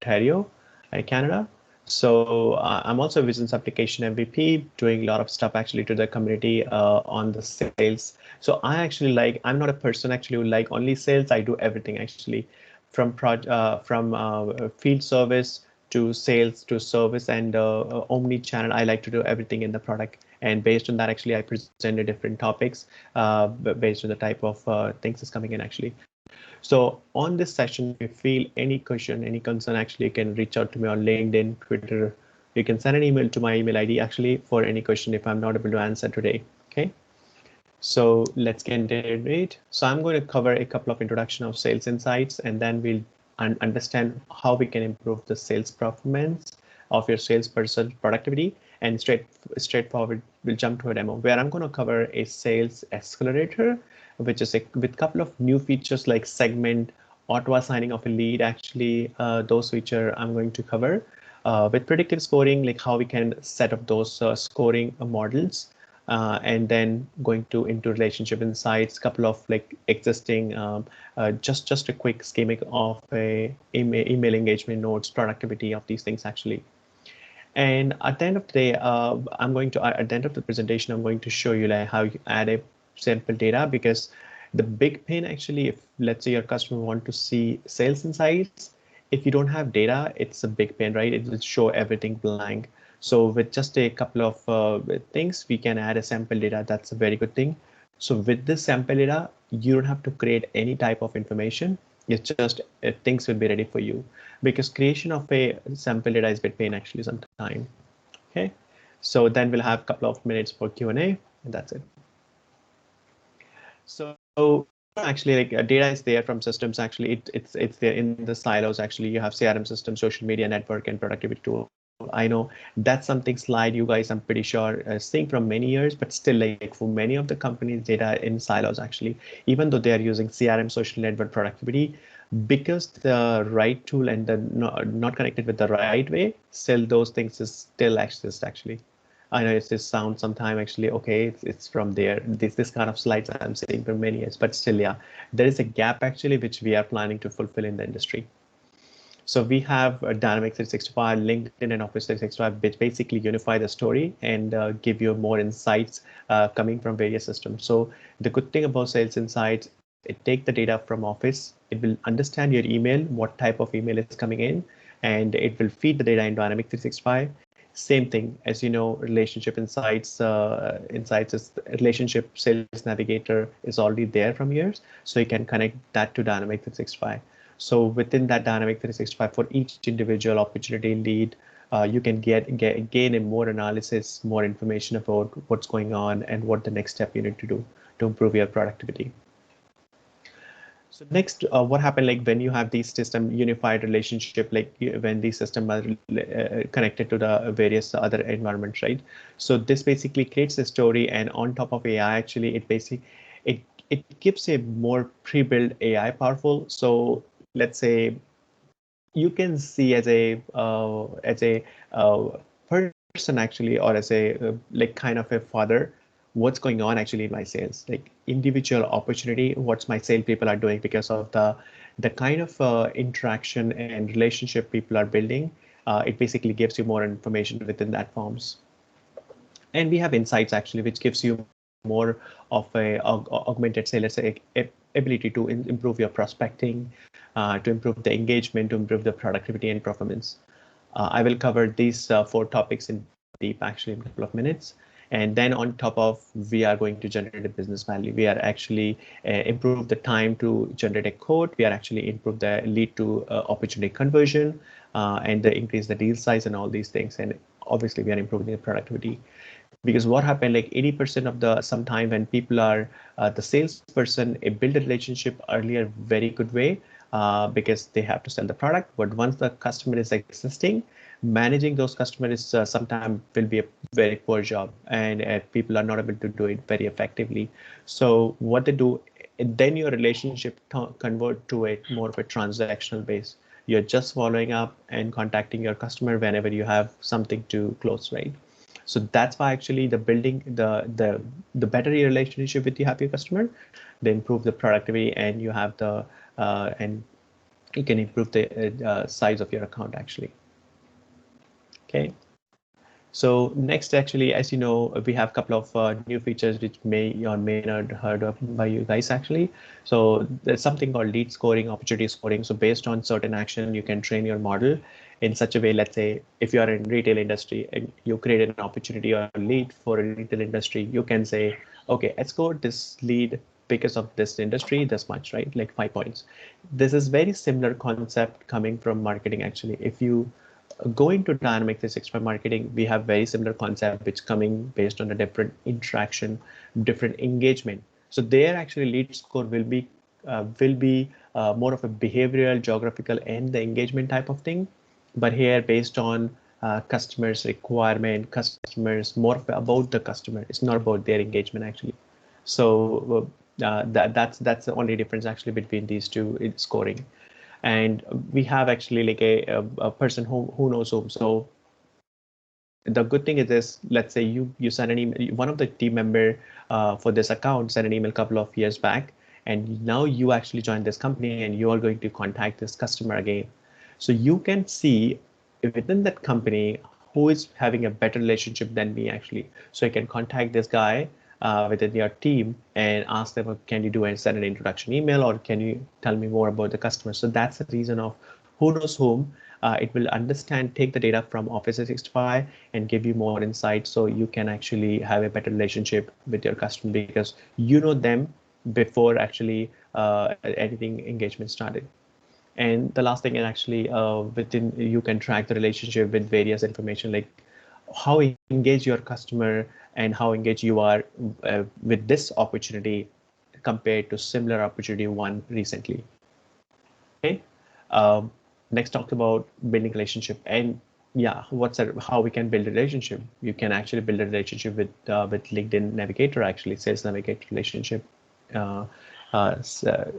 Ontario, Canada. So I'm also a business application MVP, doing a lot of stuff actually to the community on the sales. So I'm not a person actually who like only sales. I do everything actually, from field service to sales to service and omni channel. I like to do everything in the product. And based on that, actually, I presented different topics based on the type of things that's coming in actually. So on this session, if you feel any question, any concern, actually, you can reach out to me on LinkedIn, Twitter. You can send an email to my email ID actually for any question if I'm not able to answer today. Okay. So let's get into it. So I'm going to cover a couple of introduction of sales insights, and then we'll understand how we can improve the sales performance of your salesperson productivity. And straightforward, we'll jump to a demo where I'm going to cover a sales accelerator, which is with a couple of new features like segment, auto assigning of a lead. Actually, those features I'm going to cover with predictive scoring, like how we can set up those scoring models. And then going to into relationship insights, couple of like existing, just a quick schematic of a email engagement notes, productivity of these things actually. And at the end of the day, at the end of the presentation, I'm going to show you like how you add a sample data, because the big pain actually, if let's say your customer want to see sales insights, if you don't have data, it's a big pain, right? It will show everything blank. So with just a couple of things, we can add a sample data. That's a very good thing. So with this sample data, you don't have to create any type of information. It's just things will be ready for you, because creation of a sample data is a bit pain actually sometime. Okay, so then we'll have a couple of minutes for Q&A, and that's it. So actually, like data is there from systems. Actually, it's there in the silos. Actually, you have CRM system, social media network, and productivity tool. I know that's something slide you guys, I'm pretty sure, seeing from many years, but still, like for many of the companies, data in silos actually, even though they are using CRM, social network, productivity, because the right tool and the not connected with the right way, still those things is still exist actually. I know it's this sound sometime actually, okay, it's from there. This kind of slides I'm seeing for many years, but still, yeah, there is a gap actually, which we are planning to fulfill in the industry. So we have Dynamics 365, LinkedIn, and Office 365, which basically unify the story and give you more insights coming from various systems. So the good thing about Sales Insights, it take the data from Office, it will understand your email, what type of email is coming in, and it will feed the data in Dynamics 365. Same thing, as you know, relationship insights. Insights is relationship sales navigator is already there from years, so you can connect that to Dynamics 365. So within that Dynamic 365, for each individual opportunity lead, you can gain a more analysis, more information about what's going on and what the next step you need to do to improve your productivity. So next, what happened like when you have these system unified relationship, like when these systems are connected to the various other environments, right? So this basically creates a story, and on top of AI, actually, it gives a more pre-built AI powerful. So let's say you can see as a person actually, or as a like kind of a father, what's going on actually in my sales, like individual opportunity, what's my sales people are doing, because of the kind of interaction and relationship people are building. It basically gives you more information within that forms. And we have insights actually, which gives you more of a augmented, say, let's say, ability to improve your prospecting, to improve the engagement, to improve the productivity and performance. I will cover these 4 topics in deep actually in a couple of minutes. And then on top of, we are going to generate a business value. We are actually improve the time to generate a quote. We are actually improve the lead to opportunity conversion, and increase the deal size and all these things. And obviously, we are improving the productivity. Because what happened, like 80% of the sometime when people are the salesperson, build a relationship earlier very good way, because they have to sell the product. But once the customer is existing, managing those customers sometimes will be a very poor job, and people are not able to do it very effectively. So what they do, then your relationship convert to a more of a transactional base. You're just following up and contacting your customer whenever you have something to close, right? So that's why actually the building the better your relationship with you have your customer, they improve the productivity, and you have the and you can improve the size of your account actually. Okay. So next, actually, as you know, we have a couple of new features which may or may not heard of by you guys actually. So there's something called lead scoring, opportunity scoring. So based on certain action, you can train your model in such a way. Let's say if you are in retail industry and you create an opportunity or lead for a retail industry, you can say, okay, let's score this lead because of this industry this much, right? Like 5 points. This is very similar concept coming from marketing actually. If you going to Dynamic 365 marketing, we have very similar concept which coming based on a different interaction, different engagement. So there actually lead score will be more of a behavioral, geographical, and the engagement type of thing. But here based on customers' requirement, customers more about the customer. It's not about their engagement actually. So that's the only difference actually between these two in scoring. And we have actually like a person who knows whom. So the good thing is this, let's say you send an email, one of the team member for this account sent an email a couple of years back, and now you actually joined this company and you are going to contact this customer again. So you can see within that company who is having a better relationship than me actually. So I can contact this guy within your team and ask them, can you do and send an introduction email, or can you tell me more about the customer? So that's the reason of who knows whom. It will understand, take the data from Office 365 and give you more insight, so you can actually have a better relationship with your customer because you know them before actually anything engagement started. And the last thing is actually within you can track the relationship with various information like how engaged your customer and how engaged you are with this opportunity compared to similar opportunity one recently. Okay. Um, Next talked about building relationship, and yeah, how we can build a relationship. You can actually build a relationship with LinkedIn Navigator, actually Sales Navigator relationship. Uh, so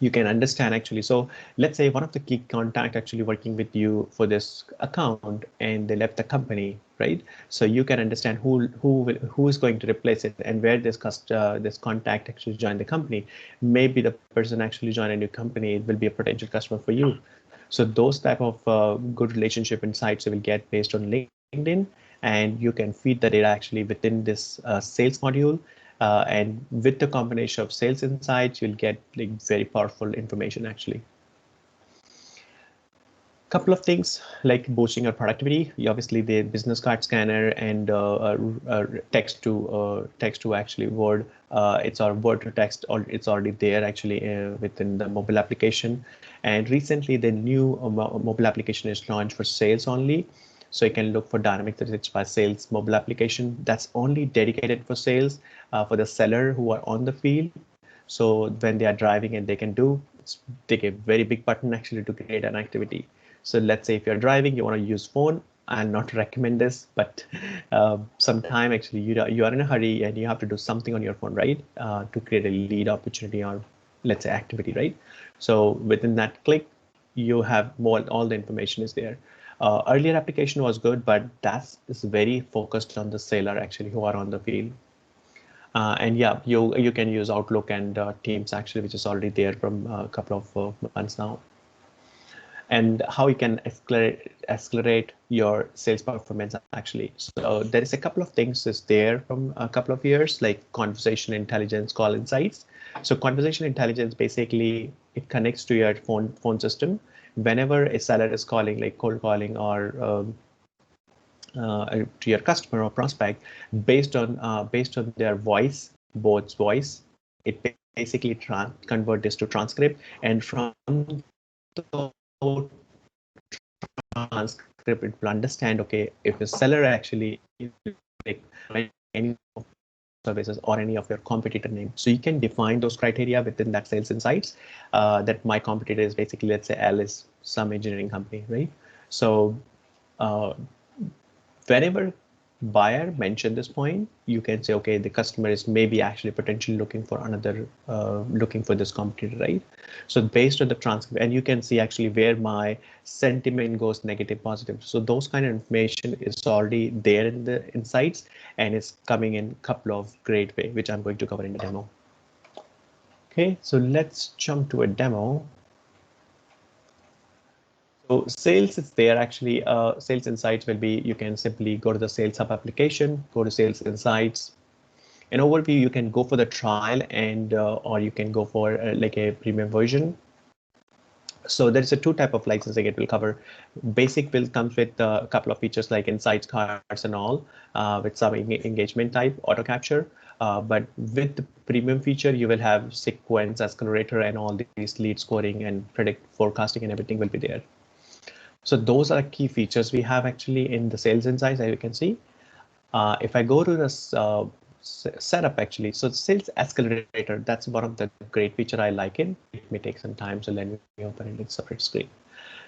you can understand actually. So let's say one of the key contact actually working with you for this account and they left the company, right? So you can understand who is going to replace it and where this contact actually joined the company. Maybe the person actually joined a new company, it will be a potential customer for you. So those type of good relationship insights you will get based on LinkedIn, and you can feed the data actually within this sales module. And with the combination of sales insights, you'll get like very powerful information actually. Couple of things like boosting your productivity. Obviously, the business card scanner and text to actually word. It's our word to text. It's already there actually within the mobile application. And recently, the new mobile application is launched for sales only. So you can look for Dynamic 365 Sales mobile application that's only dedicated for sales for the seller who are on the field. So when they are driving and they can take a very big button actually to create an activity. So let's say if you're driving, you want to use phone. I'll not recommend this, but sometime actually you are in a hurry and you have to do something on your phone, right? To create a lead opportunity or let's say activity, right? So within that click, you have more, all the information is there. Earlier application was good, but that is very focused on the seller actually who are on the field. And yeah, you can use Outlook and Teams actually, which is already there from a couple of months now. And how you can accelerate your sales performance actually. So there is a couple of things is there from a couple of years, like conversation intelligence, call insights. So conversation intelligence, basically it connects to your phone system. Whenever a seller is calling, like cold calling or to your customer or prospect, based on their voice, both voice, it basically convert this to transcript, and from the transcript it will understand, okay, if a seller actually like any of services or any of your competitor name, so you can define those criteria within that sales insights, that my competitor is basically, let's say L is some engineering company, right? So uh, whenever buyer mention this point, you can say, okay, the customer is maybe actually potentially looking for another, looking for this competitor, right? So based on the transcript, and you can see actually where my sentiment goes negative, positive. So those kind of information is already there in the insights, and it's coming in a couple of great way, which I'm going to cover in the demo. Okay, so let's jump to a demo. sales is there actually. Sales insights will be, you can simply go to the Sales Hub application, go to Sales Insights. In overview, you can go for the trial and or you can go for like a premium version. So there's a two type of licensing it will cover. Basic will comes with a couple of features like insights cards and all, with some engagement type auto capture. But with the premium feature, you will have sequence, accelerator, and all these lead scoring and predict forecasting and everything will be there. So those are key features we have actually in the sales insights, as you can see. If I go to this setup actually, so sales accelerator, that's one of the great feature I like it. It may take some time, so let me open it in separate screen.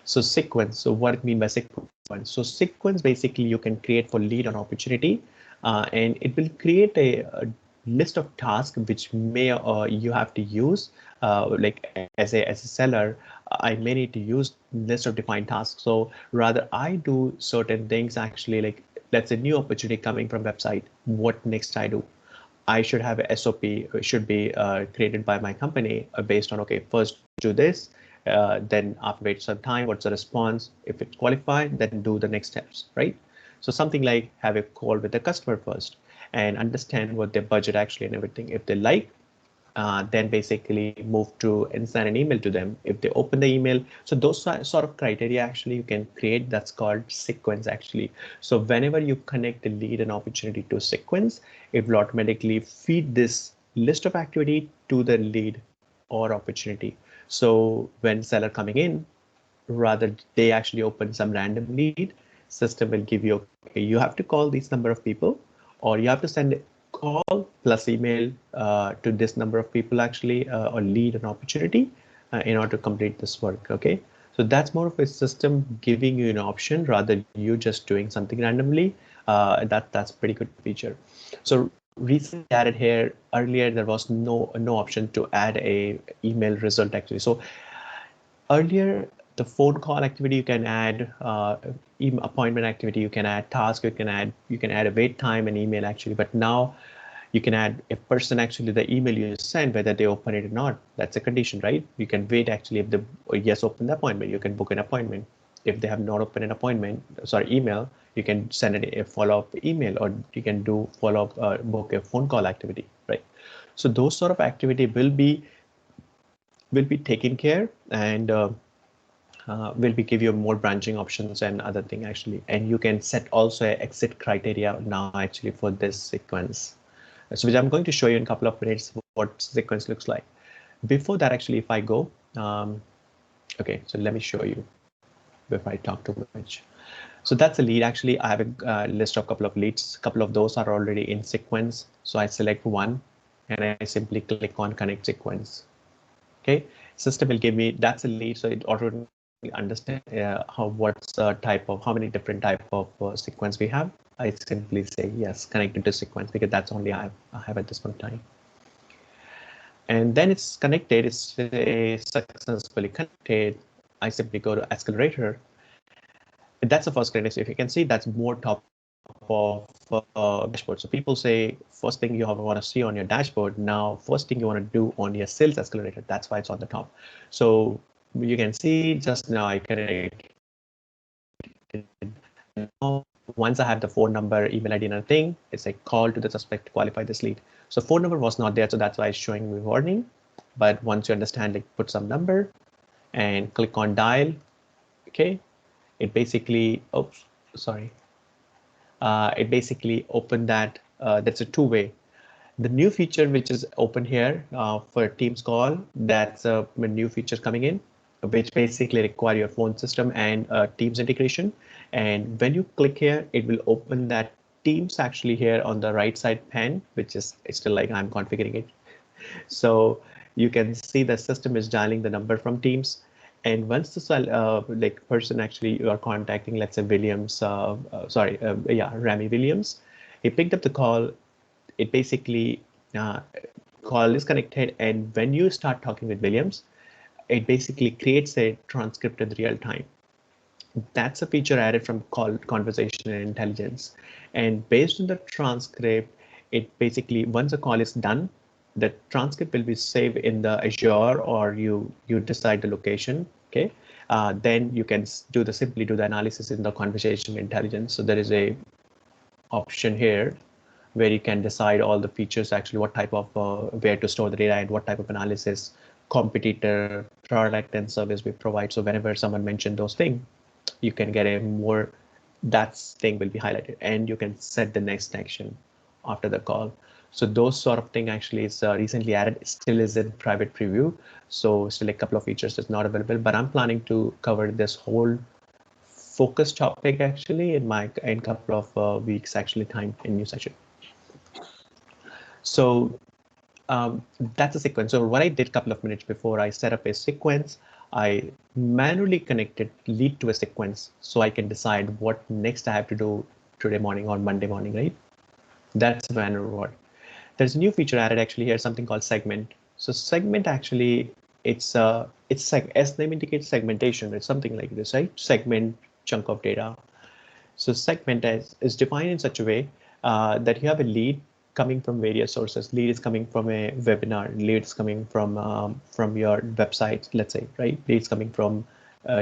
So sequence, so what it mean by sequence? So sequence basically you can create for lead on opportunity, and it will create a list of tasks which may you have to use, like as a seller, I may need to use list of defined tasks. So rather I do certain things actually, like let's say new opportunity coming from website, what next I do? I should have a SOP, should be created by my company based on, okay, first do this, then after wait some time, what's the response? If it's qualified, then do the next steps, right? So something like have a call with the customer first and understand what their budget actually and everything. If they like, then basically move to and send an email to them if they open the email. So those sort of criteria actually you can create, that's called sequence actually. So whenever you connect the lead and opportunity to sequence, it will automatically feed this list of activity to the lead or opportunity. So when seller coming in, rather they actually open some random lead, system will give you, okay, you have to call these number of people, or you have to send a call plus email to this number of people actually, or lead an opportunity in order to complete this work. Okay, so that's more of a system giving you an option rather you just doing something randomly. That's a pretty good feature. So recently added here, earlier there was no option to add a email result actually. So earlier the phone call activity you can add, appointment activity you can add, task you can add a wait time and email actually. But now you can add a person actually, the email you send, whether they open it or not, that's a condition, right? You can wait actually if the yes open the appointment, you can book an appointment. If they have not opened an appointment, sorry, email, you can send it a follow-up email, or you can do follow-up, book a phone call activity, right? So those sort of activity will be taken care, and will be give you more branching options and other thing actually. And you can set also a exit criteria now actually for this sequence. So which I'm going to show you in a couple of minutes what sequence looks like. Before that, actually, if I go, okay, so let me show you before I talk too much. So that's a lead. Actually, I have a list of a couple of leads. A couple of those are already in sequence. So I select one and I simply click on connect sequence. Okay, system will give me, that's a lead. So it automatically understand what's type of, how many different type of sequence we have. I simply say yes, connected to sequence, because that's only I have at this point in time. And then it's connected, it's successfully connected. I simply go to Accelerator. That's the first credit. If you can see, that's more top of dashboard. So people say first thing you want to see on your dashboard. Now, first thing you want to do on your sales accelerator. That's why it's on the top. So you can see just now I connected. Now, once I have the phone number, email ID, and a thing, it's a call to the suspect to qualify this lead. So phone number was not there, so that's why it's showing me warning. But once you understand, like put some number and click on dial. Okay, it basically, oops, sorry. It basically opened that. That's a two-way. The new feature which is open here for Teams call, that's a new feature coming in, which basically require your phone system and Teams integration. And when you click here, it will open that Teams actually here on the right side pane, which is it's still like I'm configuring it. So you can see the system is dialing the number from Teams. And once the like person actually you are contacting, let's say Williams, Rami Williams, he picked up the call. It basically call is connected, and when you start talking with Williams, it basically creates a transcript in real time. That's a feature added from call conversation and intelligence. And based on the transcript, it basically, once a call is done, the transcript will be saved in the Azure, or you decide the location. Okay, then you can simply do the analysis in the conversational intelligence. So there is a option here where you can decide all the features, actually what type of where to store the data and what type of analysis, competitor, product and service we provide. So whenever someone mentioned those things, you can get a more, that thing will be highlighted and you can set the next action after the call. So those sort of thing actually is recently added, still is in private preview. So still a couple of features is not available, but I'm planning to cover this whole focus topic actually in couple of weeks actually time in new session. So that's a sequence. So what I did a couple of minutes before, I set up a sequence. I manually connected lead to a sequence so I can decide what next I have to do today morning or Monday morning, right? That's manual work. There's a new feature added actually here, something called segment. So segment actually, it's as name indicates segmentation. It's something like this, right? Segment chunk of data. So segment is defined in such a way that you have a lead coming from various sources. Lead is coming from a webinar. Lead is coming from your website, let's say, right? Lead is coming from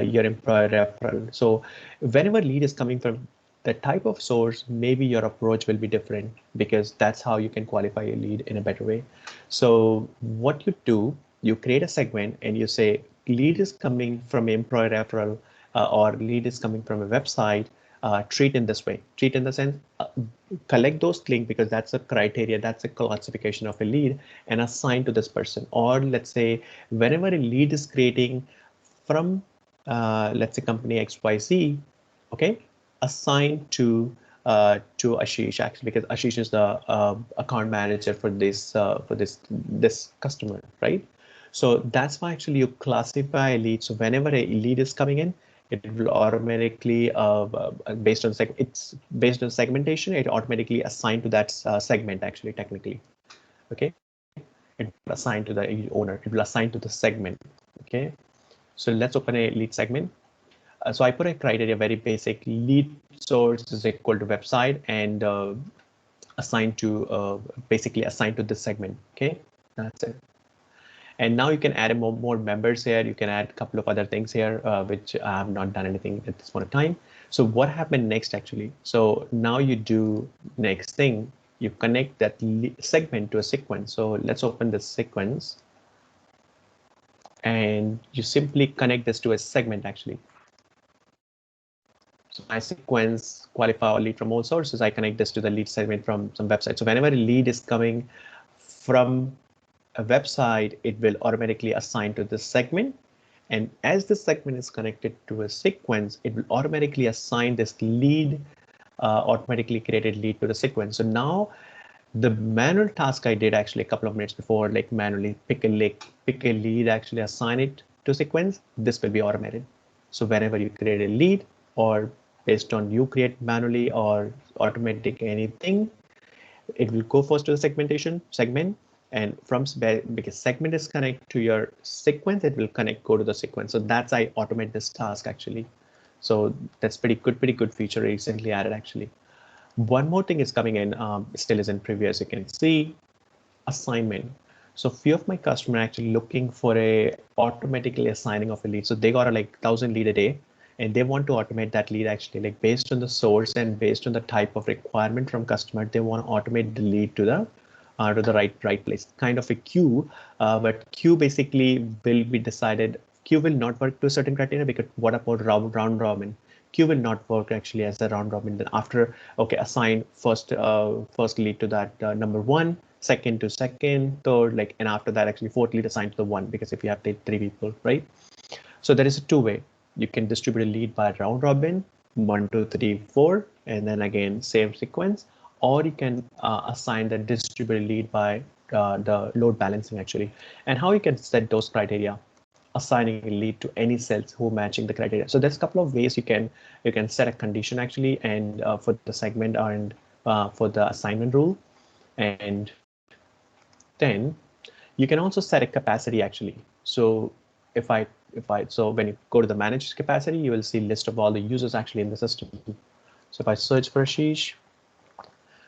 your employer referral. So whenever lead is coming from the type of source, maybe your approach will be different because that's how you can qualify a lead in a better way. So what you do, you create a segment and you say lead is coming from employer referral or lead is coming from a website. Treat in this way. Treat in the sense, collect those links because that's a criteria, that's a classification of a lead and assign to this person. Or let's say whenever a lead is creating from, let's say company XYZ, okay, assign to Ashish actually, because Ashish is the account manager for this customer, right? So that's why actually you classify a lead. So whenever a lead is coming in, it will automatically based on it's based on segmentation, it automatically assign to that segment actually technically. Okay, it will assign to the owner, it will assign to the segment. Okay, so let's open a lead segment. So I put a criteria, very basic: lead source is equal to website and assigned to basically assigned to this segment. Okay, that's it. And now you can add more members here. You can add a couple of other things here, which I have not done anything at this point of time. So what happened next actually? So now you do next thing, you connect that segment to a sequence. So let's open the sequence and you simply connect this to a segment actually. So my sequence qualify a lead from all sources. I connect this to the lead segment from some website. So whenever a lead is coming from a website, it will automatically assign to this segment. And as this segment is connected to a sequence, it will automatically assign this lead, automatically created lead to the sequence. So now the manual task I did actually a couple of minutes before, like manually pick a lead, actually assign it to sequence, this will be automated. So whenever you create a lead or based on you create manually or automatic anything, it will go first to the segment, and from because segment is connected to your sequence, it will go to the sequence. So that's I automate this task actually. So that's pretty good feature recently added actually. One more thing is coming in, still is in preview, as you can see, assignment. So few of my customer actually looking for a automatically assigning of a lead. So they got a like 1,000 lead a day, and they want to automate that lead actually, like based on the source and based on the type of requirement from customer, they want to automate the lead to the right place, kind of a queue. But queue basically will be decided. Queue will not work to a certain criteria because what about round robin? Queue will not work actually as a round robin. Then after, okay, assign first lead to that number one, second to second, third, like, and after that actually fourth lead assigned to the one, because if you have three people, right? So there is a two-way. You can distribute a lead by round robin, 1, 2, 3, 4, and then again same sequence, or you can assign the distributed lead by the load balancing actually. And how you can set those criteria, assigning a lead to any cells who matching the criteria. So there's a couple of ways you can set a condition actually, and for the segment and for the assignment rule, and then you can also set a capacity actually. So so when you go to the managed capacity, you will see list of all the users actually in the system. So if I search for Ashish,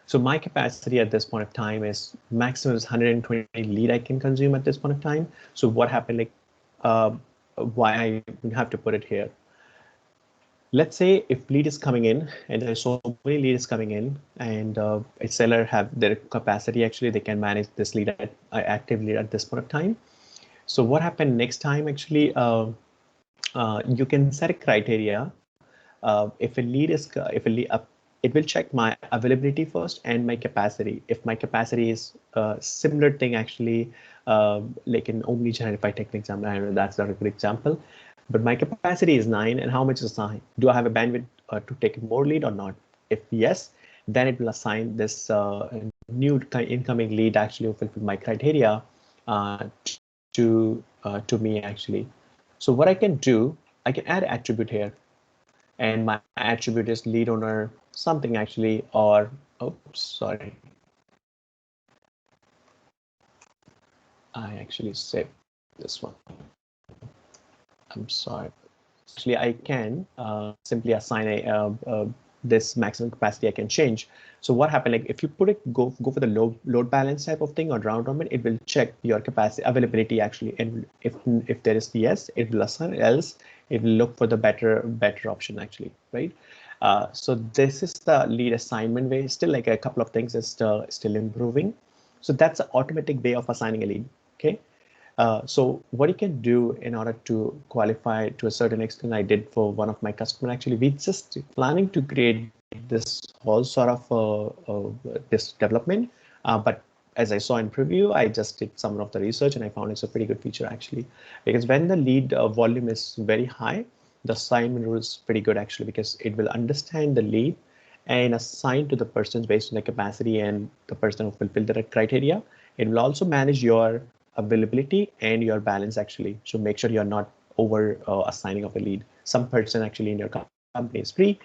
so my capacity at this point of time is maximum is 120 lead I can consume at this point of time. So what happened, like, why I have to put it here. Let's say if lead is coming in and there's so many leads coming in, and a seller have their capacity, actually they can manage this lead active lead at this point of time. So what happened next time, actually you can set a criteria. If a lead is if a lead it will check my availability first and my capacity. If my capacity is similar thing, actually like in omnichannel, if I take an example, I know that's not a good example, but my capacity is 9, and how much is 9? Do I have a bandwidth to take more lead or not? If yes, then it will assign this new incoming lead actually will fulfill my criteria to me actually. So what I can do, I can add attribute here, and my attribute is lead owner something actually, or oops, sorry, I actually saved this one. I'm sorry. Actually, I can simply assign this maximum capacity. I can change. So what happened? Like if you put it, go for the load balance type of thing or round robin, it will check your capacity availability actually, and if there is yes, it will assign. Else, it will look for the better option actually, right? So this is the lead assignment way. Still, like a couple of things is still improving. So that's an automatic way of assigning a lead. Okay. So what you can do in order to qualify to a certain extent, I did for one of my customer. Actually, we just planning to create this whole sort of this development. But as I saw in preview, I just did some of the research and I found it's a pretty good feature actually, because when the lead volume is very high, the assignment rule is pretty good actually, because it will understand the lead and assign to the persons based on the capacity and the person who fulfill the criteria. It will also manage your availability and your balance actually. So make sure you're not over assigning of a lead. Some person actually in your company is free,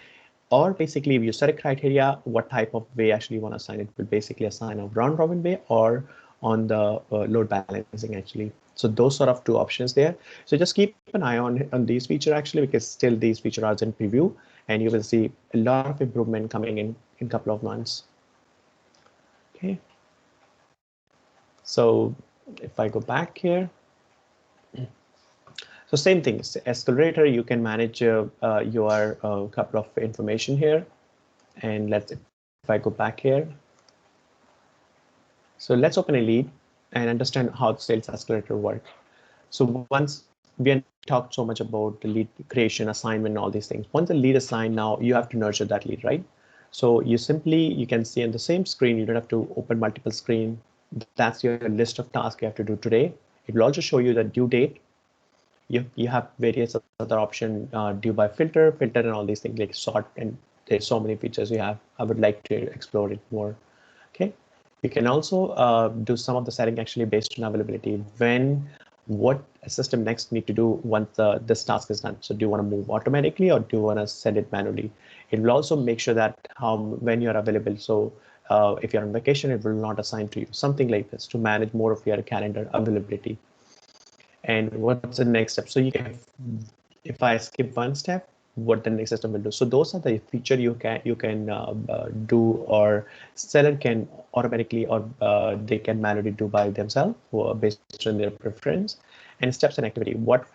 or basically if you set a criteria, what type of way actually you want to assign it, will basically assign a round robin way or on the load balancing actually. So those sort of two options there. So just keep an eye on these features actually, because still these features are in preview, and you will see a lot of improvement coming in a couple of months. Okay. So if I go back here, so same thing, Accelerator, you can manage your couple of information here. And if I go back here, so let's open a lead and understand how the sales Accelerator works. So once we talked so much about the lead creation, assignment, all these things. Once the lead assigned, now you have to nurture that lead, right? So you can see on the same screen, you don't have to open multiple screen. That's your list of tasks you have to do today. It will also show you the due date. You have various other options, due by filter, and all these things like sort, and there's so many features you have. I would like to explore it more. Okay, you can also do some of the setting actually based on availability. What a system next need to do once this task is done. So do you want to move automatically or do you want to send it manually? It will also make sure that when you're available. So if you're on vacation, it will not assign to you, something like this, to manage more of your calendar availability. And what's the next step? So if I skip one step, what the next system will do. So those are the feature you can do, or seller can automatically, or they can manually do by themselves based on their preference. And steps and activity. What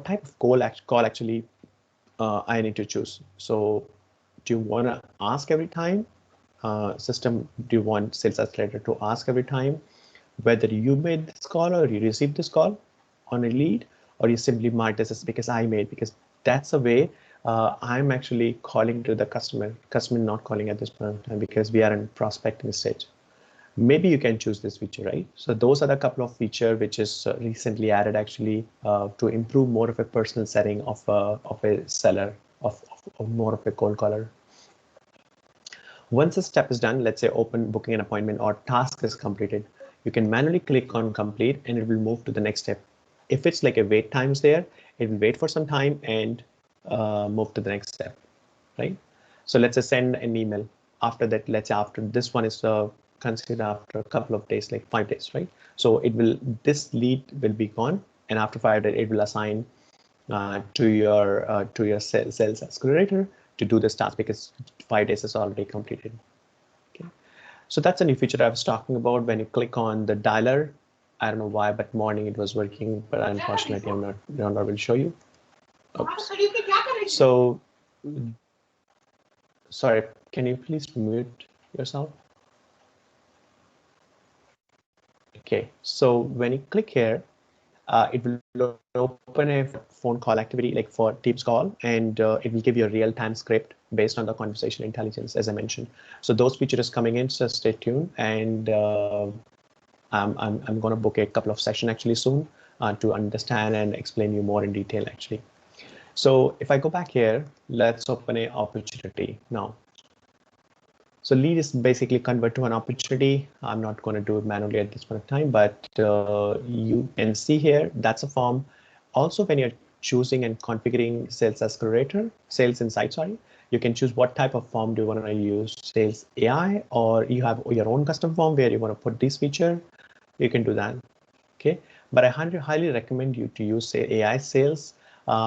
type of call actually I need to choose? So do you want to ask every time? System, do you want sales accelerator to ask every time whether you made this call or you received this call on a lead, or you simply mark this as because I made, because that's a way I'm actually calling to the customer not calling at this point in time, because we are in prospecting stage. Maybe you can choose this feature, right? So those are the couple of feature which is recently added actually to improve more of a personal setting of a seller, of more of a cold caller. Once a step is done, let's say open booking an appointment or task is completed, you can manually click on complete and it will move to the next step. If it's like a wait times there, it will wait for some time and move to the next step, right? So let's say send an email. After that, let's say after this one is considered after a couple of days, like 5 days, right? So this lead will be gone, and after 5 days, it will assign to your sales accelerator to do this task, because 5 days is already completed. Okay. So that's a new feature I was talking about. When you click on the dialer I don't know why, but morning it was working, but unfortunately I'm not able to show you. Oops. So, sorry, can you please mute yourself? Okay, so when you click here, it will open a phone call activity like for Teams call, and it will give you a real-time script based on the conversation intelligence, as I mentioned. So those features coming in, so stay tuned, and I'm going to book a couple of sessions actually soon to understand and explain you more in detail actually. So if I go back here, let's open a opportunity now. So lead is basically convert to an opportunity. I'm not going to do it manually at this point of time, but you can see here, that's a form. Also, when you're choosing and configuring Sales Accelerator, Sales Insight, sorry, you can choose what type of form do you want to use, Sales AI, or you have your own custom form where you want to put this feature, you can do that. Okay, but I highly recommend you to use say AI sales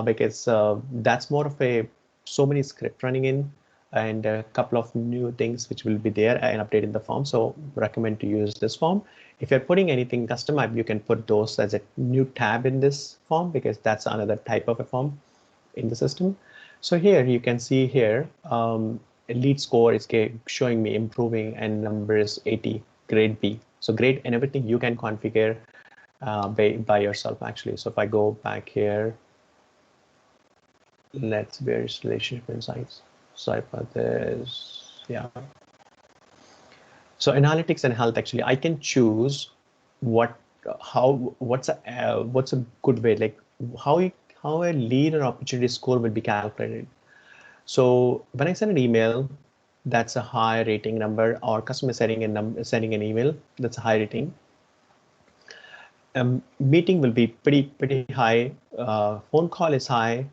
because that's more of a so many script running in and a couple of new things which will be there and update in the form. So recommend to use this form. If you're putting anything custom, you can put those as a new tab in this form because that's another type of a form in the system. So here you can see here lead score is showing me improving and number is 80, grade B. So grade and everything you can configure by yourself actually. So if I go back here, let's various relationship insights. Sorry about this. Yeah. So analytics and health actually, I can choose what's a good way, like how a lead or opportunity score will be calculated. So when I send an email, that's a high rating number, or customer sending an email, that's a high rating. Meeting will be pretty high. Phone call is high,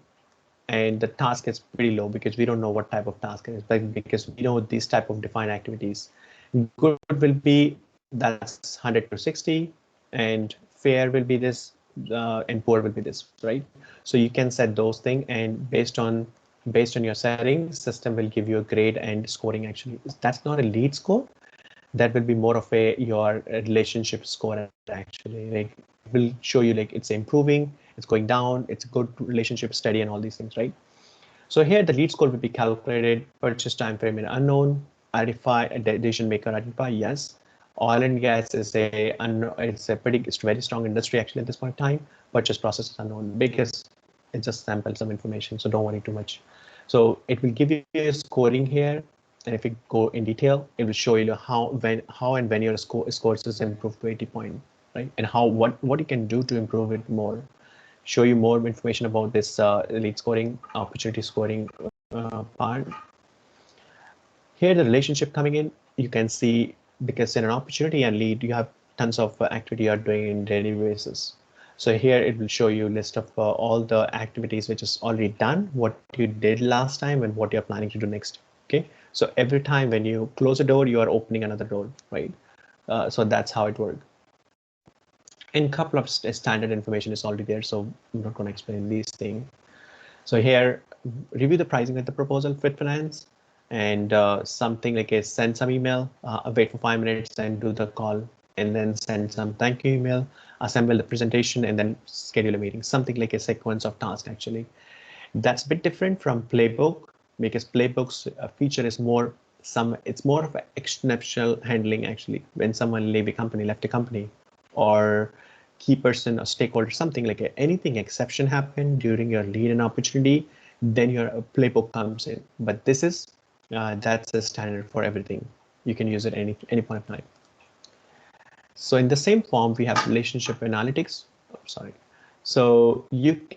and the task is pretty low because we don't know what type of task it is, but because we know these type of defined activities. Good will be that's 100 to 60, and fair will be this, and poor will be this, right? So you can set those things, and based on your settings, system will give you a grade and scoring. Actually, that's not a lead score. That will be more of your relationship score actually. Like will show you like it's improving, it's going down, it's a good relationship study and all these things, right? So here the lead score will be calculated, purchase time frame is unknown, identify a decision maker, identify yes. Oil and gas is it's very strong industry actually at this point in time. Purchase process is unknown because it just samples some information, so don't worry too much. So it will give you a scoring here, and if you go in detail, it will show you how and when your scores is improved to 80 point, right? And what you can do to improve it more. Show you more information about this lead scoring, opportunity scoring part. Here, the relationship coming in, you can see because in an opportunity and lead, you have tons of activity you are doing in daily basis. So here it will show you a list of all the activities which is already done, what you did last time, and what you're planning to do next. Okay, so every time when you close a door, you are opening another door, right? So that's how it works. And a couple of standard information is already there, so I'm not going to explain these things. So here, review the pricing of the proposal, fit finance, and something like a send some email, wait for 5 minutes and do the call, and then send some thank you email, assemble the presentation, and then schedule a meeting, something like a sequence of tasks actually. That's a bit different from playbook because playbook's feature is it's more of an exceptional handling actually when someone left a company, or key person or stakeholder, something like anything exception happened during your lead and opportunity, then your playbook comes in. But this is that's a standard for everything. You can use it any point of time. So in the same form, we have relationship analytics. Oh, sorry. So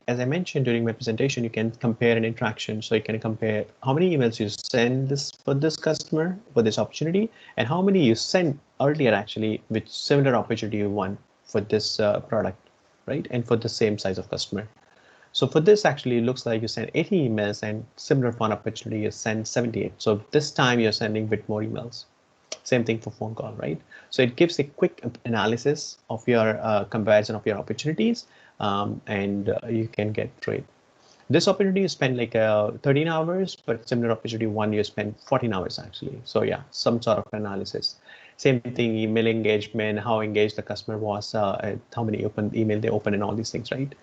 as I mentioned during my presentation, you can compare an interaction. So you can compare how many emails you send for this customer for this opportunity, and how many you sent earlier actually with similar opportunity you won for this product, right? And for the same size of customer. So for this actually, it looks like you send 80 emails and similar for an opportunity you send 78. So this time you're sending a bit more emails. Same thing for phone call, right? So it gives a quick analysis of your comparison of your opportunities, and you can get through it. This opportunity you spend like 13 hours, but similar opportunity one you spend 14 hours actually. So yeah, some sort of analysis. Same thing, email engagement, how engaged the customer was, how many open email they open, and all these things, right?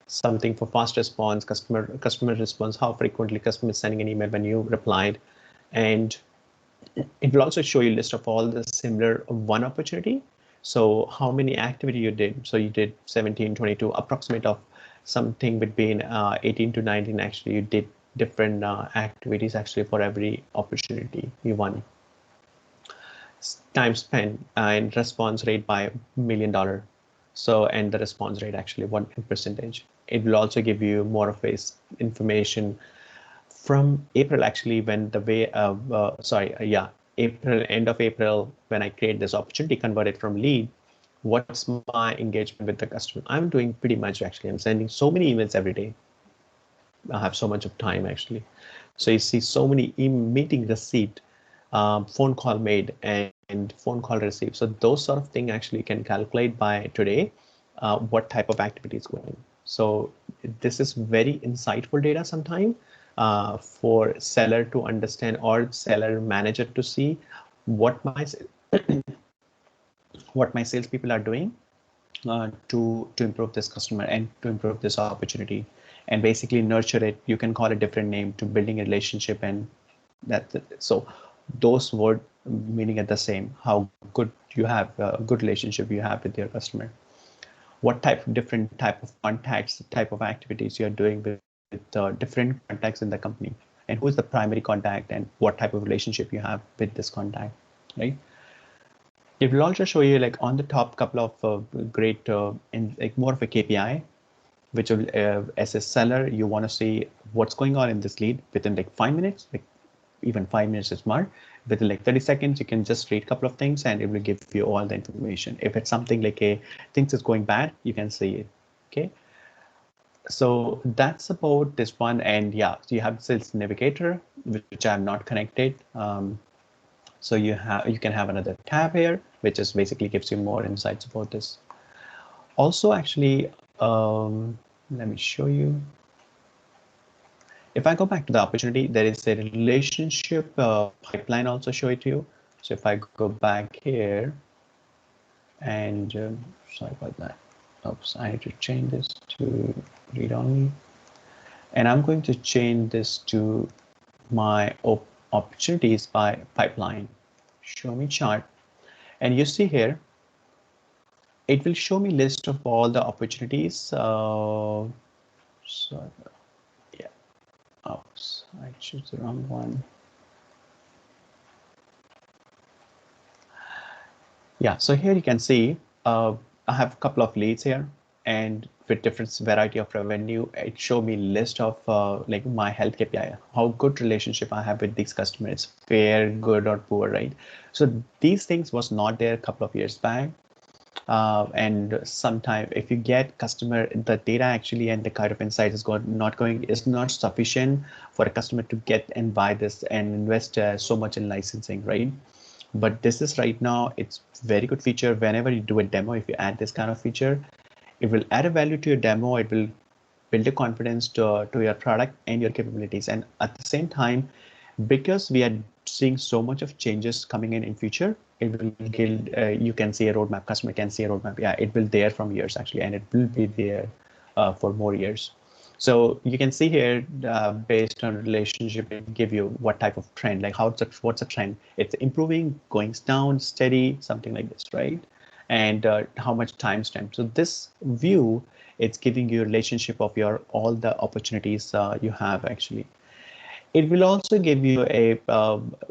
Something for fast response, customer response, how frequently customer is sending an email when you replied, and it will also show you a list of all the similar one opportunity. So how many activity you did. So you did 17, 22, approximate of something between 18 to 19. Actually, you did different activities actually for every opportunity you won. Time spent and response rate by $1 million. So, and the response rate actually what percentage. It will also give you more of a information from April, actually, when the way April, end of April, when I create this opportunity, converted from lead, what's my engagement with the customer? I'm doing pretty much, actually. I'm sending so many emails every day. I have so much of time, actually. So you see so many meeting received, phone call made, and phone call received. So those sort of thing actually can calculate by today what type of activity is going. So this is very insightful data sometime for seller to understand or seller manager to see what my what my salespeople are doing to improve this customer and to improve this opportunity, and basically nurture it. You can call it different name to building a relationship, and so those word meaning at the same. How good you have a good relationship you have with your customer. What different type of contacts, type of activities you are doing with different contacts in the company, and who is the primary contact, and what type of relationship you have with this contact, right? It will also show you like on the top couple of great and like more of a KPI, which will as a seller you want to see what's going on in this lead within like 5 minutes, like even 5 minutes is more. Within like 30 seconds, you can just read a couple of things and it will give you all the information. If it's something like things is going bad, you can see it. Okay. So that's about this one. And yeah, so you have sales navigator, which I'm not connected. So you can have another tab here, which is basically gives you more insights about this. Also, actually, let me show you. If I go back to the opportunity, there is a relationship pipeline also show it to you. So if I go back here and sorry about that. Oops, I need to change this to read only. And I'm going to change this to my opportunities by pipeline. Show me chart. And you see here, it will show me list of all the opportunities. So yeah, oops, I choose the wrong one. Yeah, so here you can see I have a couple of leads here, and with different variety of revenue, it show me list of like my health KPI, how good relationship I have with these customers, fair, good, or poor, right? So these things was not there a couple of years back. And sometime if you get customer, the data actually and the kind of insight is not sufficient for a customer to get and buy this and invest so much in licensing, right? But this is right now, it's very good feature. Whenever you do a demo, if you add this kind of feature, it will add a value to your demo. It will build a confidence to your product and your capabilities. And at the same time, because we are seeing so much of changes coming in future, it will give, you can see a roadmap, customer can see a roadmap. Yeah, it will there from years actually, and it will be there for more years. So you can see here, based on relationship, it give you what type of trend, like what's a trend? It's improving, going down, steady, something like this, right? And how much time spent. So this view, it's giving you a relationship of your all the opportunities you have actually. It will also give you a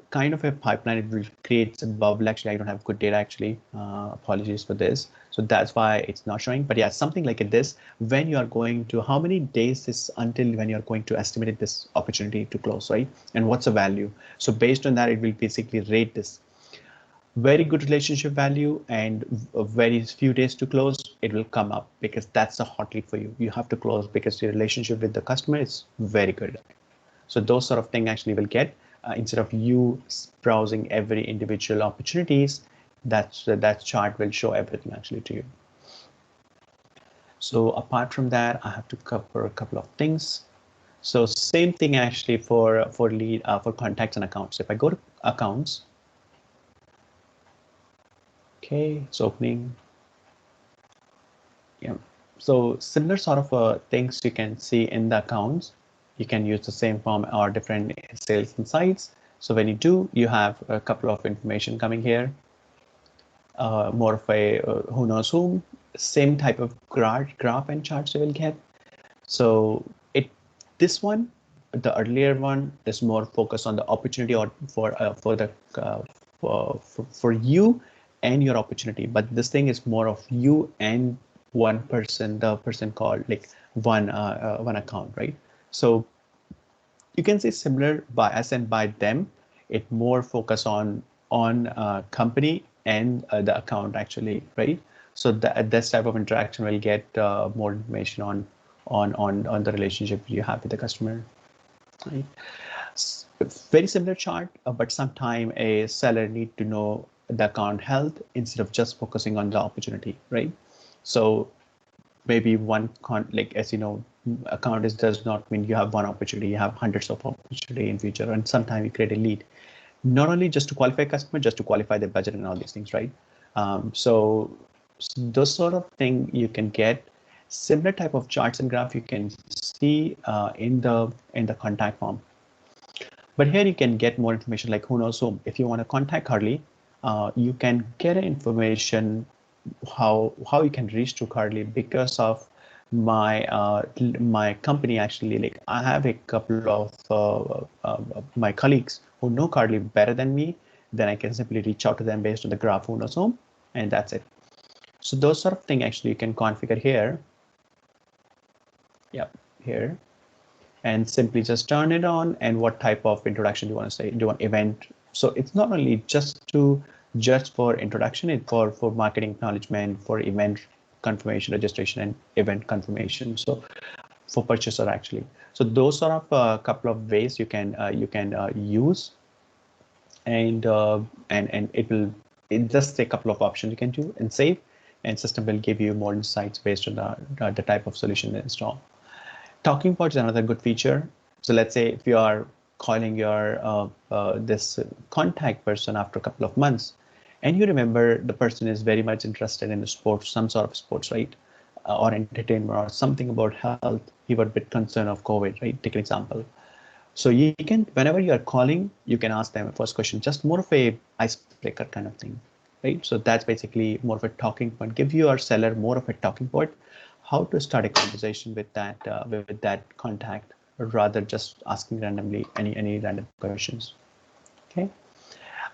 kind of a pipeline. It will create a bubble. Actually, I don't have good data actually. Apologies for this. So that's why it's not showing. But yeah, something like this, when you are going to, how many days is until when you're going to estimate this opportunity to close, right? And what's the value? So based on that, it will basically rate this. Very good relationship value and very few days to close, it will come up because that's a hot lead for you. You have to close because your relationship with the customer is very good. So those sort of thing actually will get instead of you browsing every individual opportunities, that chart will show everything actually to you. So apart from that, I have to cover a couple of things. So same thing actually for lead for contacts and accounts. If I go to accounts, Okay, it's opening. Yeah. So similar sort of things you can see in the accounts. You can use the same form or different sales insights. So when you do, you have a couple of information coming here. More of a who knows whom, same type of graph and charts you will get. So this one, the earlier one is more focused on the opportunity or for the for you and your opportunity. But this thing is more of you and one person, the person called like one account, right? So you can say similar by us and by them. It more focus on company and the account actually, right? So that this type of interaction will get more information on the relationship you have with the customer, right? Very similar chart, but sometime a seller need to know the account health instead of just focusing on the opportunity, right? So maybe like as you know, account is does not mean you have one opportunity. You have hundreds of opportunity in future, and sometimes you create a lead, not only just to qualify customer, just to qualify their budget and all these things, right? So those sort of thing you can get. Similar type of charts and graph you can see in the contact form. But here you can get more information like who knows whom. If you want to contact Carly, you can get information how you can reach to Carly because of my company actually. Like I have a couple of my colleagues who know Carly better than me. Then I can simply reach out to them based on the graph who knows whom, and that's it. So those sort of thing actually you can configure here. Yep, here, and simply just turn it on. And what type of introduction do you want to say? Do you want event? So it's not only just for introduction, it's for marketing acknowledgement, for event confirmation, registration, and event confirmation. So for purchaser actually. So those sort of a couple of ways you can use, and it just a couple of options you can do and save, and system will give you more insights based on the type of solution they install. Talking points is another good feature. So let's say if you are calling your this contact person after a couple of months, and you remember the person is very much interested in sports, some sort of sports, right? Or entertainment or something about health. You were a bit concerned of COVID, right? Take an example. So you can, whenever you are calling, you can ask them a first question, just more of a icebreaker kind of thing, right? So that's basically more of a talking point. Give your seller more of a talking point, how to start a conversation with that contact, rather just asking randomly any random questions. Okay.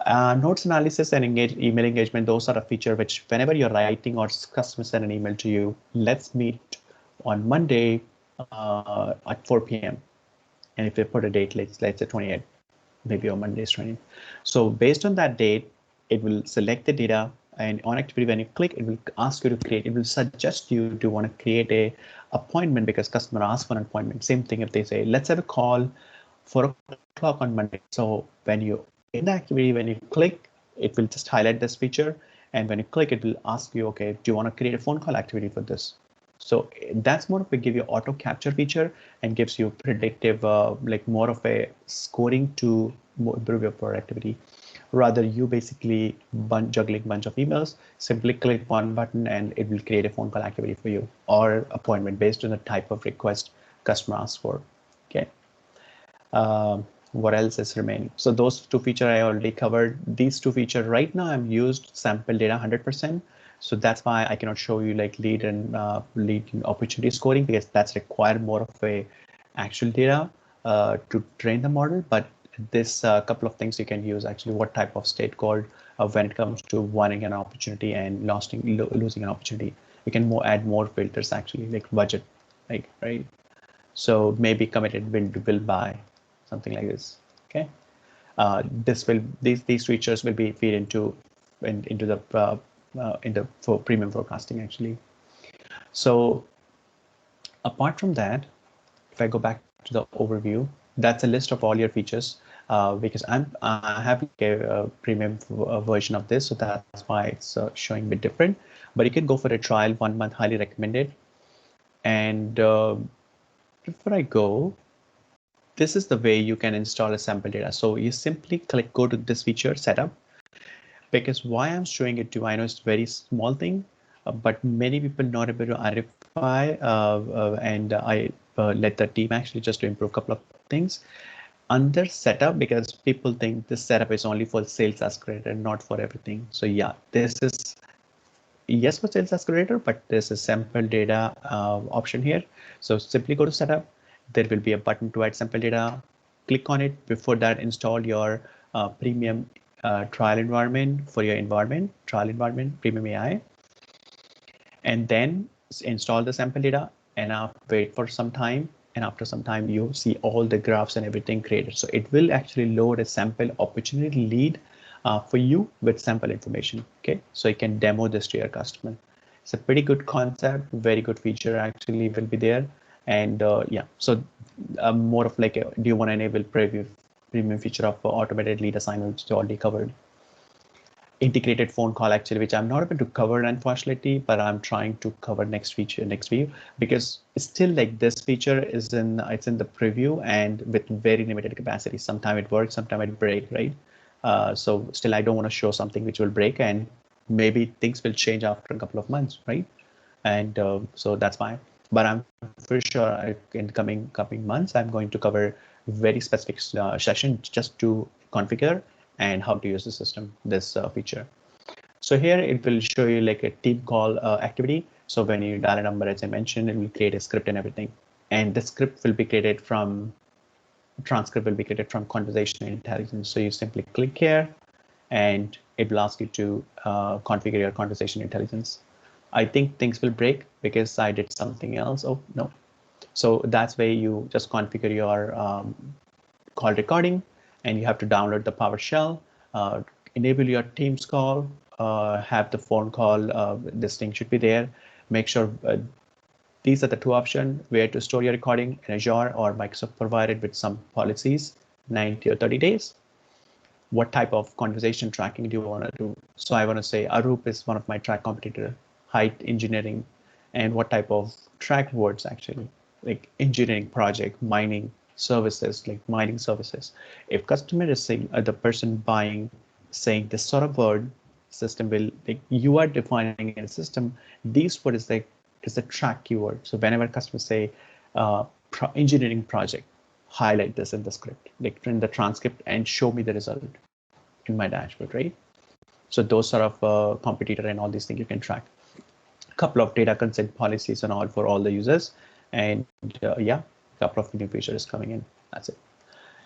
Notes analysis and email engagement, those are a feature which whenever you're writing or customer send an email to you, let's meet on Monday at 4 p.m. And if they put a date, let's say 28, maybe on Monday's 20. So based on that date, it will select the data, and on activity, when you click, it will ask you to create, it will suggest you to want to create a appointment because customer asked for an appointment. Same thing if they say, let's have a call 4 o'clock on Monday. So when you in the activity, when you click, it will just highlight this feature. And when you click, it will ask you, okay, do you want to create a phone call activity for this? So that's more of a give you auto capture feature and gives you predictive, like more of a scoring to improve your productivity. Rather, you basically juggling bunch of emails, simply click one button and it will create a phone call activity for you or appointment based on the type of request customer asks for. Okay. What else is remaining? So those two features I already covered. These two features right now I'm used sample data 100%. So that's why I cannot show you like lead and opportunity scoring, because that's required more of a actual data to train the model. But this couple of things you can use actually what type of state code when it comes to winning an opportunity and losing an opportunity. You can add more filters actually, like budget, like right. So maybe committed will buy, something like this. Okay. These features will be feed into for premium forecasting actually. So apart from that, if I go back to the overview, that's a list of all your features because I have a premium version of this, so that's why it's showing a bit different. But you can go for a trial 1 month, highly recommended. And before I go, this is the way you can install a sample data. So you simply go to this feature setup. Because why I'm showing it to you, I know it's a very small thing, but many people not able to identify, and I let the team actually just to improve a couple of things under setup, because people think this setup is only for sales accelerator, not for everything. So yeah, this is yes for sales accelerator, but there's a sample data option here. So simply go to setup. There will be a button to add sample data. Click on it. Before that, install your premium trial environment for your environment, trial environment, premium AI, and then install the sample data and wait for some time. And after some time, you see all the graphs and everything created. So it will actually load a sample opportunity lead for you with sample information. Okay, so you can demo this to your customer. It's a pretty good concept, very good feature actually will be there. And yeah, so more of like, do you want to enable preview premium feature of automated lead assignments? You already covered integrated phone call actually, which I'm not able to cover unfortunately, but I'm trying to cover next view, because it's still like this feature is it's in the preview and with very limited capacity. Sometime it works, sometime it break, right? So still I don't want to show something which will break, and maybe things will change after a couple of months, right? And so that's fine. But I'm for sure in coming months I'm going to cover very specific session just to configure and how to use the system, this feature. So here it will show you like a team call activity. So when you dial a number, as I mentioned, it will create a script and everything. And the script will be created from, transcript will be created from conversational intelligence. So you simply click here and it will ask you to configure your conversation intelligence. I think things will break because I did something else. Oh, no. So that's where you just configure your call recording, and you have to download the PowerShell, enable your Teams call, have the phone call, this thing should be there. Make sure these are the two options where to store your recording in Azure or Microsoft provided with some policies, 90 or 30 days. What type of conversation tracking do you want to do? So I want to say Arup is one of my track competitor, height engineering, and what type of track words actually, like engineering project, mining services, like mining services. If customer is saying, the person buying saying this sort of word, system will, like you are defining in a system, these word is the track keyword. So whenever customers say engineering project, highlight this in the script, like in the transcript, and show me the result in my dashboard, right? So those sort of competitor and all these things you can track. A couple of data consent policies and all for all the users, and yeah, a couple of new features coming in. That's it.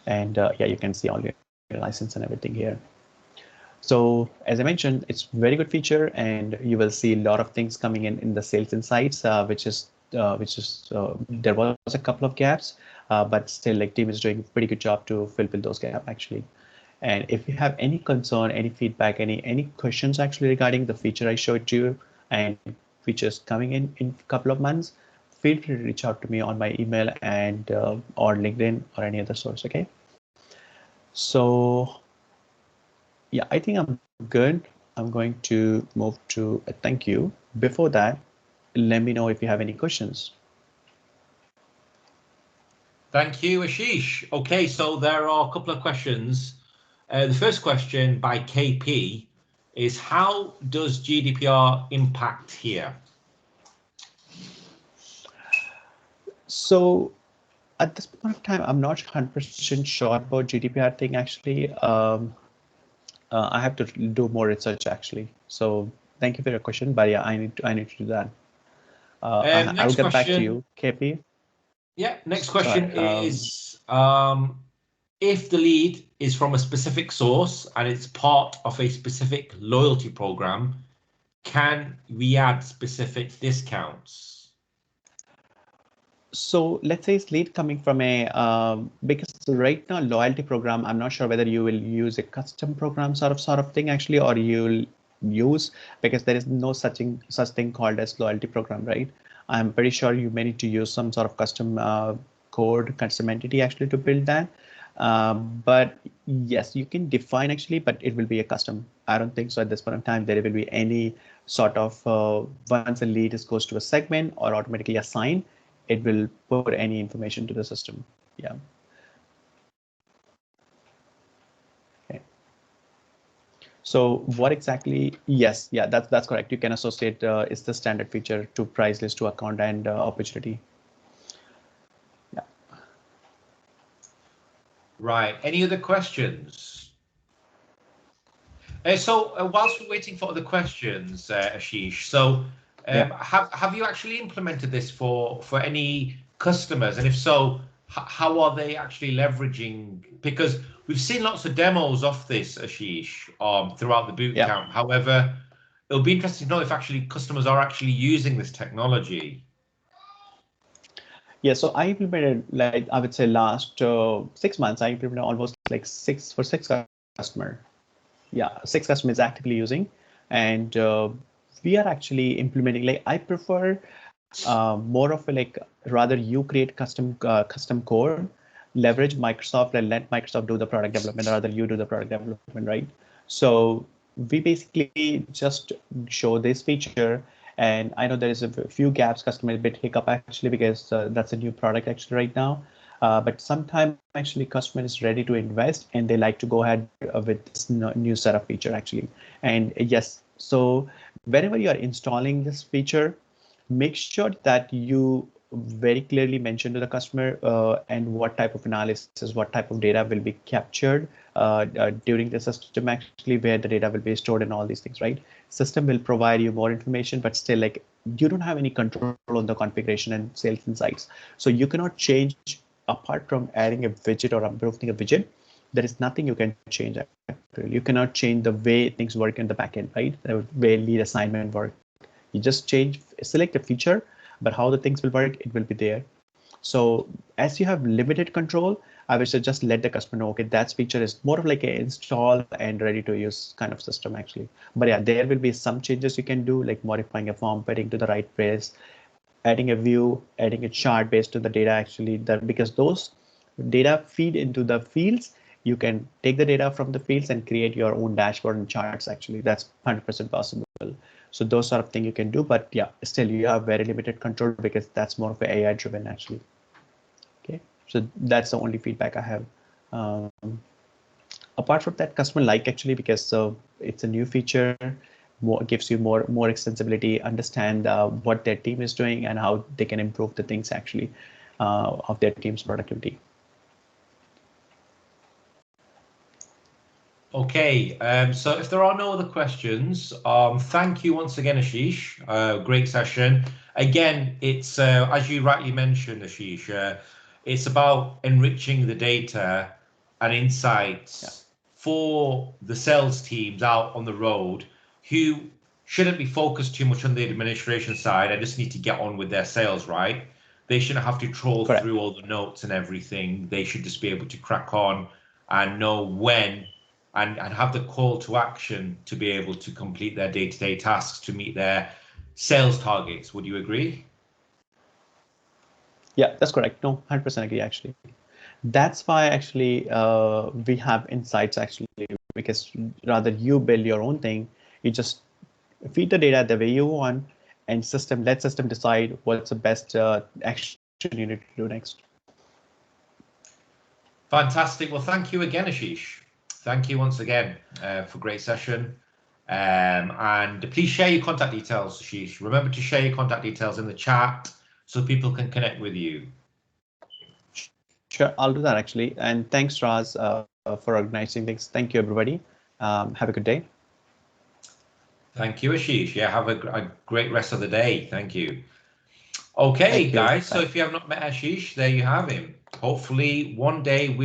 And yeah, you can see all your license and everything here. So as I mentioned, it's very good feature, and you will see a lot of things coming in the sales insights, which is there was a couple of gaps, but still like team is doing a pretty good job to fulfill those gaps actually. And if you have any concern, any feedback, any questions actually regarding the feature I showed you and features coming in a couple of months, feel free to reach out to me on my email and or LinkedIn or any other source. Okay. So yeah, I think I'm good. I'm going to move to a thank you. Before that, let me know if you have any questions. Thank you, Ashish. Okay, so there are a couple of questions. The first question by KP is, how does GDPR impact here? So at this point of time, I'm not 100% sure about GDPR thing actually. I have to do more research actually. So thank you for your question, but yeah, I need to do that. I'll Next get back to question. you, KP. Yeah, next Sorry. question is, if the lead is from a specific source and it's part of a specific loyalty program, can we add specific discounts? So let's say it's lead coming from a because right now loyalty program, I'm not sure whether you will use a custom program sort of thing actually, or you'll use, because there is no such thing called as loyalty program, right? I'm pretty sure you may need to use some sort of custom code, custom entity actually to build that. But yes, you can define actually, but it will be a custom. I don't think so at this point in time there will be any sort of once a lead is goes to a segment or automatically assigned, it will put any information to the system. Yeah. Okay. So what exactly? Yes, yeah, that's correct. You can associate it's the standard feature to price list to account and opportunity. Yeah. Right. Any other questions? So whilst we're waiting for other questions, Ashish, so Yeah. have you actually implemented this for any customers? And if so, how are they actually leveraging? Because we've seen lots of demos of this, Ashish, throughout the boot Yeah. camp. However, it'll be interesting to know if actually customers are actually using this technology. Yeah, so I implemented, like I would say last 6 months, I implemented almost like six customer. Yeah, six customers actively using, and we are actually implementing. Like I prefer more of a like rather you create custom code, leverage Microsoft and let Microsoft do the product development, rather you do the product development, right? So we basically just show this feature, and I know there is a few gaps, customer a bit hiccup actually because that's a new product actually right now. But sometime actually customer is ready to invest and they like to go ahead with this new set of feature actually. And yes, so whenever you are installing this feature, make sure that you very clearly mention to the customer and what type of analysis, what type of data will be captured during the system actually, where the data will be stored and all these things, right? System will provide you more information, but still like you don't have any control on the configuration and sales insights. So you cannot change apart from adding a widget or improving a widget. There is nothing you can change actually. You cannot change the way things work in the backend, right? The way lead assignment work. You just change, select a feature, but how the things will work, it will be there. So as you have limited control, I would say just let the customer know, okay, that feature is more of like an install and ready to use kind of system actually. But yeah, there will be some changes you can do, like modifying a form, putting to the right place, adding a view, adding a chart based on the data actually, that because those data feed into the fields, you can take the data from the fields and create your own dashboard and charts actually. That's 100% possible. So those sort of thing you can do, but yeah, still you have very limited control because that's more of a AI driven actually. Okay, so that's the only feedback I have. um, Apart from that, customer like actually because it's a new feature, more gives you more extensibility, understand what their team is doing and how they can improve the things actually of their team's productivity. Okay, so if there are no other questions, thank you once again, Ashish. Great session. Again, it's as you rightly mentioned, Ashish, it's about enriching the data and Yeah, insights for the sales teams out on the road who shouldn't be focused too much on the administration side. I just need to get on with their sales, right? They shouldn't have to troll correct. through all the notes and everything. They should just be able to crack on and know when and have the call to action to be able to complete their day-to-day tasks to meet their sales targets. Would you agree? Yeah, that's correct. No, 100% agree actually. That's why actually we have insights actually, because rather you build your own thing, you just feed the data the way you want, and let system decide what's the best action you need to do next. Fantastic. Well, thank you again, Ashish. Thank you once again for a great session. And please share your contact details, Ashish. Remember to share your contact details in the chat so people can connect with you. Sure, I'll do that actually. And thanks, Raz, for organizing things. Thank you, everybody. Have a good day. Thank you, Ashish. Yeah, have a great rest of the day. Thank you. Thank Okay, you. guys. Bye. So if you have not met Ashish, there you have him. Hopefully, one day we